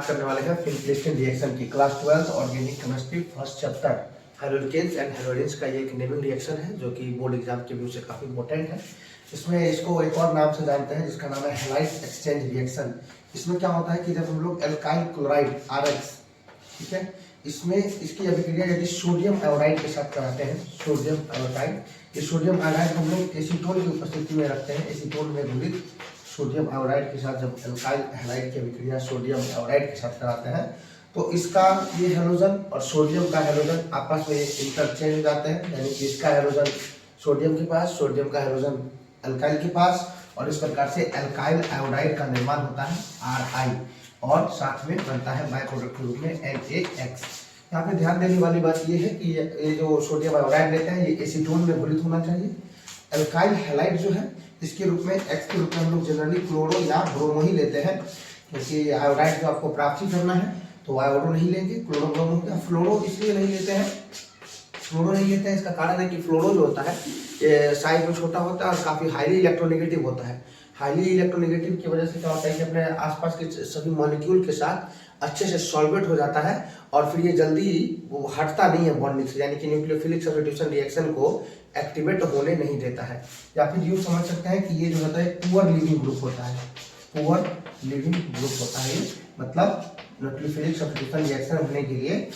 करने वाले हैं फिनक्लेस्टन रिएक्शन की class 12 organic chemistry first chapter haloalkanes and halogens का ये एक नेमिंग रिएक्शन है जो कि बोर्ड एग्जाम के व्यू से काफ़ी इंपॉर्टेंट है। इसमें इसको एक और नाम से जानते हैं जिसका नाम है हैलाइड एक्सचेंज रिएक्शन। इसमें क्या होता है कि जब हम लोग एल्काइल क्लोराइड RX, ठीक है, इसमें इसकी अभिक्रिया यदि सोडियम आयोडाइड के साथ कराते हैं, सोडियम आयोडाइड, ये सोडियम आयोडाइड हम लोग एसीटोन की उपस्थिति में रखते हैं। एसीटोन में घुलित सोडियम आयोडाइड के साथ जब एल्काइल हैलाइड की अभिक्रिया सोडियम आयोडाइड के साथ कराते हैं तो इसका ये हेलोजन और सोडियम का हेलोजन आपस में इंटरचेंज हो जाते हैं, यानी कि इसका हेलोजन सोडियम के पास, सोडियम का हेलोजन एल्काइल के पास, और इस प्रकार से एल्काइल आयोडाइड का निर्माण होता है RI, और साथ में बनता है बाय प्रोडक्ट के रूप में NaX। यहाँ पे ध्यान देने वाली बात ये है कि ये जो सोडियम आयोडाइड लेते हैं ये एसीटोन में घुलित होना चाहिए। एल्काइल हैलाइड जो है इसके रूप में X के रूप में हम लोग जनरली क्लोरो या ब्रोमो ही लेते हैं, क्योंकि आयोडाइड जो आपको प्राप्त ही करना है तो आयोडो नहीं लेंगे, क्लोरो ब्रोमो का। फ्लोरो इसलिए नहीं लेते हैं, फ्लोरो नहीं लेते हैं, इसका कारण है कि फ्लोरो जो होता है ये साइज में छोटा होता है और काफ़ी हाईली इलेक्ट्रोनेगेटिव होता है। हाईली इलेक्ट्रोनेगेटिव की वजह से क्या होता है कि अपने आसपास के सभी मॉलिक्यूल के साथ अच्छे से सॉल्वेट हो जाता है और फिर ये जल्दी वो हटता नहीं है बॉन्डिंग से, यानी कि न्यूक्लियोफिलिक सब्स्टिट्यूशन रिएक्शन को एक्टिवेट होने नहीं देता है। या फिर यूँ समझ सकते हैं कि ये जो होता है पुअर लिविंग ग्रुप होता है, पुअर लिविंग ग्रुप होता है। मतलब न्यूक्लियोफिलिक सब्स्टिट्यूशन रिएक्शन होने के लिए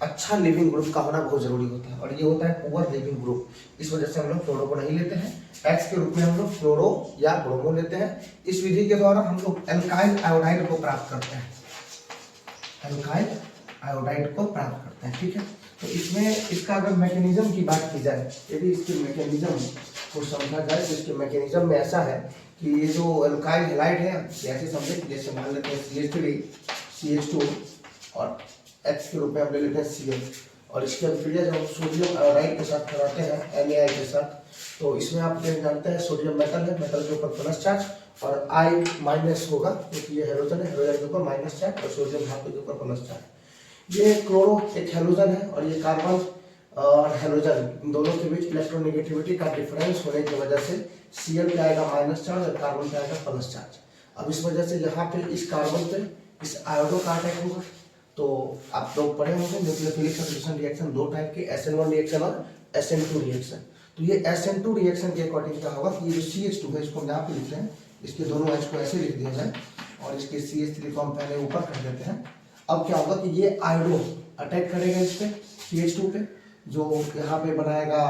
अच्छा लिविंग ग्रुप का होना बहुत जरूरी होता है, और ये होता है पुअर लिविंग ग्रुप। इस वजह से हम लोग फ्लोरो को नहीं लेते हैं। X के रूप में हम लोग फ्लोरो या ब्रोमो लेते हैं। इस विधि के द्वारा हम लोग एल्काइल आयोडाइड को प्राप्त करते हैं, एल्काइल आयोडाइड को प्राप्त करते हैं, ठीक है। तो इसमें इसका अगर मैकेनिज्म की बात की जाए, यदि इसके मैकेनिज्म को समझा जाए तो इसके मैकेनिज्म में ऐसा है कि ये जो एल्काइल हैलाइड है ऐसे समझे, जैसे मान लेते हैं CH3 CH2 और X के रूप में हम ले लेते हैं Cl, और इसकी अभिक्रिया जब हम सोडियम आयोडाइड के साथ कराते हैं NaI के साथ, तो इसमें आप जानते हैं सोडियम मेटल है, मेटल के ऊपर प्लस चार्ज और I माइनस होगा क्योंकि ये हेलोजन है, हेलोजन के ऊपर माइनस चार्ज और सोडियम धातु के ऊपर प्लस चार्ज। ये क्लोरो एक हेलोजन है और ये कार्बन और हेलोजन इन दोनों के बीच इलेक्ट्रोनेगेटिविटी का डिफरेंस होने की वजह से Cl पे आएगा माइनस चार्ज और कार्बन पे आएगा प्लस चार्ज। अब इस वजह से यहाँ पे इस कार्बन पे इस आयोडो का अटैक होगा। तो आप लोग पढ़े होंगे न्यूक्लियोफिलिक सब्स्टिट्यूशन रिएक्शन दो टाइप के, SN1 रिएक्शन और SN2 रिएक्शन। तो ये SN2 रिएक्शन के अकॉर्डिंग क्या होगा कि ये जो CH2 है इसको यहाँ पे लिख लें, इसके दोनों एच को ऐसे लिख दिया जाए और इसके CH3 को हम पहले ऊपर कर देते हैं। अब क्या होगा कि ये आयोडो अटैक करेगा इस पे CH2 पे, जो यहाँ पे बनाएगा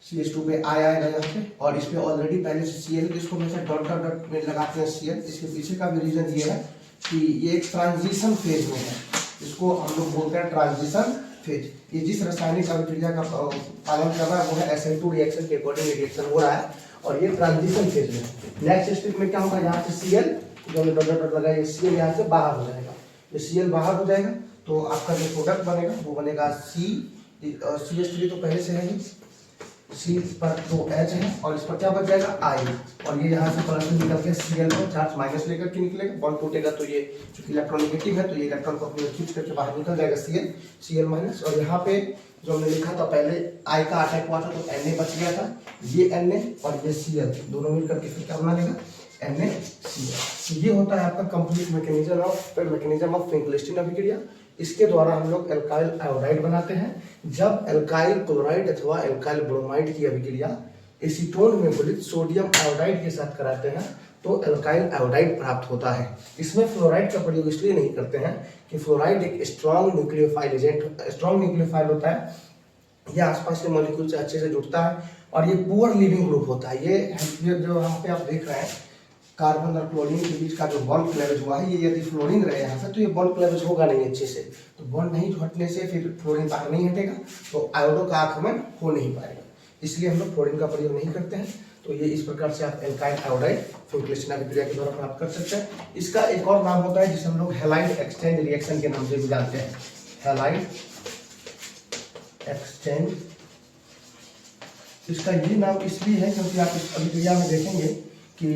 CH2 पे I आएगा यहाँ पे, और इस पे ऑलरेडी पहले से Cl, जिसको हमेशा डॉट डॉट डॉट में लगाते हैं Cl। इसके पीछे का भी रीजन ये है कि ये एक ट्रांजिशन फेज में है, इसको हम लोग बोलते हैं ट्रांजिशन फेज। ये जिस रासायनिक अभिक्रिया का पालन कर रहा है वो है SN2 रिएक्शन के अकॉर्डिंग रिएक्शन हो रहा है और ये ट्रांजिशन फेज में है। नेक्स्ट स्टेप में क्या होगा, यहाँ से Cl जो हमने डॉट डॉट लगाया ये Cl यहाँ से बाहर हो जाएगा। ये Cl बाहर हो जाएगा तो आपका जो प्रोडक्ट बनेगा वो बनेगा CH3 तो पहले से है ही, C पर 2 H है और इस पर क्या बच जाएगा I, और ये यहाँ से प्लस निकल के Cl को चार्ज माइनस लेकर के निकलेगा। बॉन्ड टूटेगा तो ये चूंकि इलेक्ट्रोनेगेटिव है तो ये इलेक्ट्रॉन को अपने खींच करके बाहर निकल जाएगा Cl माइनस, और यहाँ पे जो हमने लिखा था पहले I का अटैक हुआ था तो Na बच गया था, ये Na और ये Cl दोनों मिल करके फिर क्या बनेगा NaCl। ये होता है आपका कंप्लीट मैकेनिज्म ऑफ फिनक्लेस्टन अभिक्रिया। इसके द्वारा हम लोग एल्काइल आयोडाइड बनाते हैं। जब एल्काइल क्लोराइड अथवा एल्काइल ब्रोमाइड की अभिक्रिया एसीटोन में घुलित सोडियम आयोडाइड के साथ कराते हैं तो एल्काइल आयोडाइड प्राप्त होता है। इसमें फ्लोराइड का प्रयोग इसलिए नहीं करते हैं कि फ्लोराइड एक strong nucleophile agent, strong nucleophile होता है, ये आसपास के मॉलिक्यूल से अच्छे से जुड़ता है और ये पुअर लिविंग ग्रुप होता है। ये जो यहाँ पे आप देख रहे हैं कार्बन और क्लोरीन के बीच का जो बॉन्ड क्लेवेज हुआ है, ये यदि फ्लोरीन रहे यहाँ से तो ये बॉन्ड क्लेवेज होगा नहीं अच्छे से, तो बॉन्ड नहीं हटने से फिर फ्लोरीन बाहर नहीं हटेगा तो आयोडो का आक्रमण हो नहीं पाएगा, इसलिए हम लोग फ्लोरीन का प्रयोग नहीं करते हैं। तो ये इस प्रकार से आप एल्काइल आयोडाइड फिनक्लेस्टन अभिक्रिया के द्वारा प्राप्त कर सकते हैं। इसका एक और नाम होता है जिसे हम लोग हैलाइड एक्सचेंज रिएक्शन के नाम से भी जानते हैं, हैलाइड एक्सचेंज। इसका ये नाम इसलिए है क्योंकि आप इस अभिक्रिया में देखेंगे कि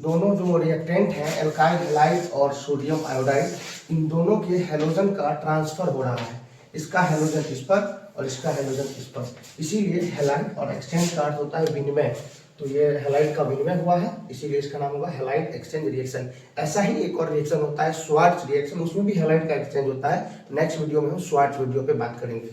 दोनों जो रिएक्टेंट हैं एल्काइल हैलाइड और सोडियम आयोडाइड, इन दोनों के हेलोजन का ट्रांसफर हो रहा है। इसका हेलोजन इस पर और इसका हेलोजन इस पर, इसीलिए हैलाइड और एक्सचेंज का अर्थ होता है विनिमय। तो ये हैलाइड का विनिमय हुआ है, इसीलिए इसका नाम होगा हैलाइड एक्सचेंज रिएक्शन। ऐसा ही एक और रिएक्शन होता है स्वार्ट्ज रिएक्शन, उसमें भी हैलाइड का एक्सचेंज होता है। नेक्स्ट वीडियो में हम स्वार्ट्ज वीडियो पे बात करेंगे।